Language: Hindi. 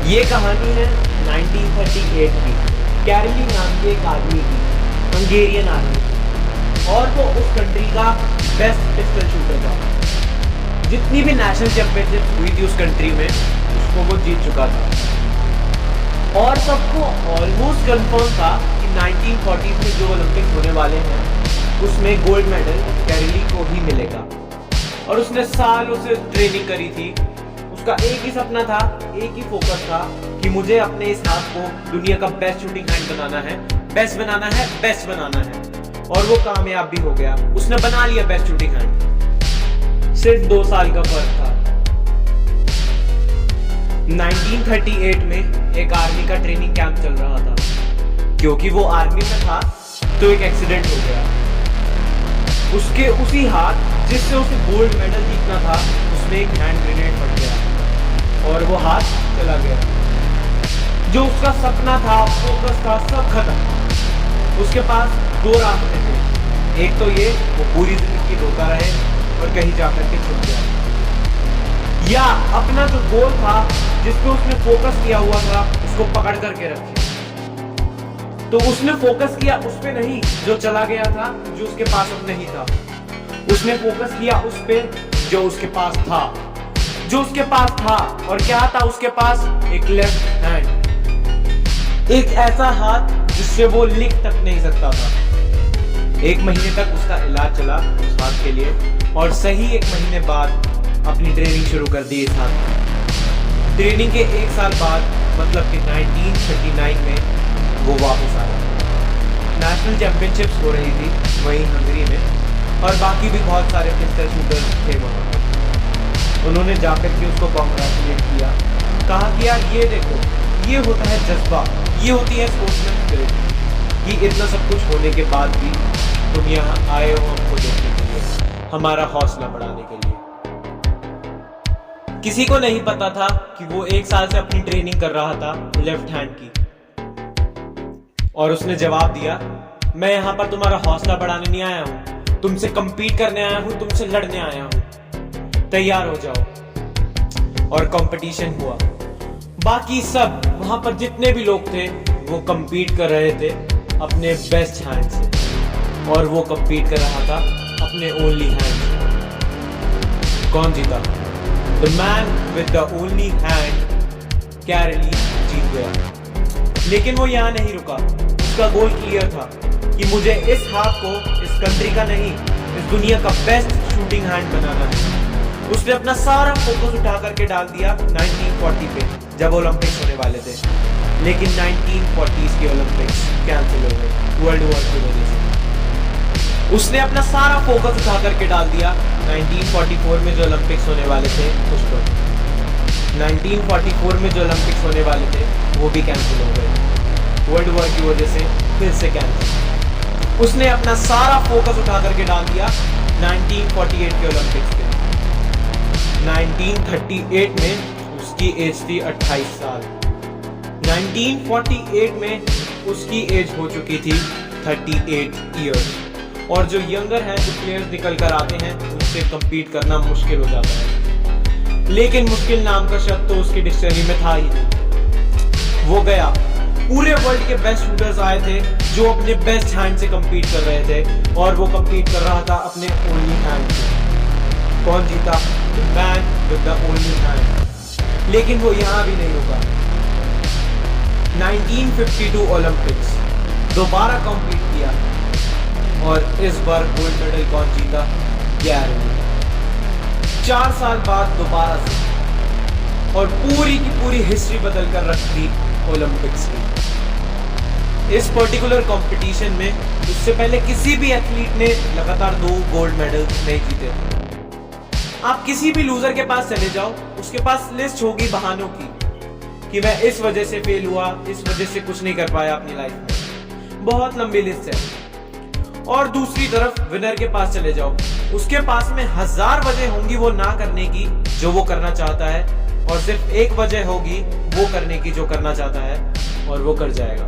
ये कहानी है 1938 की, कैरली नाम के एक आदमी की, हंगेरियन आदमी, और वो उस कंट्री का बेस्ट पिस्टल शूटर था। जितनी भी नेशनल चैंपियनशिप हुई थी उस कंट्री में, उसको वो जीत चुका था। और सबको ऑलमोस्ट कंफर्म था कि 1940 में जो ओलंपिक्स होने वाले हैं उसमें गोल्ड मेडल कैरली को ही मिलेगा। और उसने सालों से ट्रेनिंग करी थी। उसका एक ही सपना था, एक ही फोकस था कि मुझे अपने इस हाथ को दुनिया का बेस्ट शूटिंग हैंड बनाना है, बेस्ट बनाना है, बेस्ट बनाना है। और वो कामयाब भी हो गया, उसने बना लिया बेस्ट शूटिंग हैंड। सिर्फ 2 साल का फर्क था। 1938 में एक आर्मी का ट्रेनिंग कैंप चल रहा था। क्योंकि वो आर्मी में था तो एक एक्सीडेंट हो गया। उसके उसी हाथ जिससे उसे गोल्ड मेडल जीतना था, उसमें एक हैंड ग्रेनेड फट गया और वो हाथ चला गया। जो उसका सपना था, फोकस था, सब खत्म। उसके पास 2 रास्ते थे। एक तो ये, वो पूरी जिंदगी रोता रहे और कहीं जाकर के छुप जाए, या अपना जो गोल था जिस पे उसने फोकस किया हुआ था उसको पकड़ करके रखे। तो उसने फोकस किया उस पे नहीं जो चला गया था, जो उसके पास अब नहीं था। उसने फोकस किया उस पे जो उसके पास था। जो उसके पास था, और क्या था उसके पास? एक लेफ्ट हैंड, एक ऐसा हाथ जिससे वो लिख तक नहीं सकता था। 1 महीने तक उसका इलाज चला उस हाथ के लिए, और सही 1 महीने बाद अपनी ट्रेनिंग शुरू कर दी इस हाथ की। ट्रेनिंग के 1 साल बाद, मतलब कि 1939 में वो वापस आया। नेशनल चैंपियनशिप्स हो रही थी वहीं हंगरी में, और बाकी भी बहुत सारे पिस्टल शूटर्स थे वहाँ। उन्होंने जाकर के उसको कॉन्ग्रेचुलेट किया, कहा कि यार ये देखो, ये होता है जज्बा, ये होती है स्पोर्ट्समैन स्पिरिट, कि इतना सब कुछ होने के बाद भी तुम यहाँ आए हो हमको देखने के लिए, हमारा हौसला बढ़ाने के लिए। किसी को नहीं पता था कि वो 1 साल से अपनी ट्रेनिंग कर रहा था लेफ्ट हैंड की। और उसने जवाब दिया, मैं यहाँ पर तुम्हारा हौसला बढ़ाने नहीं आया हूँ, तुमसे compete करने आया हूँ, तुमसे लड़ने आया हूँ, तैयार हो जाओ। और कंपटीशन हुआ। बाकी सब वहां पर जितने भी लोग थे वो compete कर रहे थे अपने बेस्ट हैंड से, और वो compete कर रहा था अपने ओनली हैंड से। कौन जीता? The man with the only hand, Kairali जीत गया। लेकिन वो यहाँ नहीं रुका। उसका गोल क्लियर था कि मुझे इस हाथ को इस कंट्री का नहीं, इस दुनिया का बेस्ट शूटिंग हैंड बनाना है। उसने अपना सारा फोकस उठा करके डाल दिया 1940 पे, जब ओलंपिक्स होने वाले थे। लेकिन 1940s के ओलंपिक्स कैंसिल हो गए वर्ल्ड वॉर की वजह से। उसने अपना सारा फोकस उठा करके डाल दिया 1944 में जो ओलंपिक्स होने वाले थे उस पर। 1944 में जो ओलंपिक्स होने वाले थे वो भी कैंसिल हो गए वर्ल्ड वॉर की वजह से, फिर से कैंसिल। उसने अपना सारा फोकस उठा करके डाल दिया 1948 के ओलंपिक्स पे। 1938 में उसकी एज थी 28 साल। 1948 में उसकी एज हो चुकी थी 38 ईयर्स। और जो यंगर हैं, जो प्लेयर्स निकल कर आते हैं, उनसे compete करना मुश्किल हो जाता है। लेकिन मुश्किल नाम का शब्द तो उसकी डिक्शनरी में था ही नहीं। वो गया, पूरे वर्ल्ड के बेस्ट शूटर्स आए थे जो अपने बेस्ट हैंड से compete कर रहे थे, और वो compete कर रहा था अपने ओनली हैंड से। कौन जीता? The man with the only hand। लेकिन वो यहाँ भी नहीं रुका। 1952 ओलंपिक्स दोबारा compete किया, और इस बार गोल्ड मेडल कौन जीता? कैरली। 4 साल बाद दोबारा से, और पूरी की पूरी हिस्ट्री बदल कर रख दी ओलंपिक्स की। इस पर्टिकुलर कंपटीशन में उससे पहले किसी भी एथलीट ने लगातार 2 गोल्ड मेडल नहीं जीते थे। आप किसी भी लूजर के पास चले जाओ, उसके पास लिस्ट होगी बहानों की कि मैं इस वजह से फेल हुआ, इस वजह से कुछ नहीं कर पाया अपनी लाइफ में। बहुत लंबी लिस्ट है। और दूसरी तरफ विनर के पास चले जाओ, उसके पास में 1000 वजह होंगी वो ना करने की जो वो करना चाहता है, और सिर्फ एक वजह होगी वो करने की जो करना चाहता है, और वो कर जाएगा।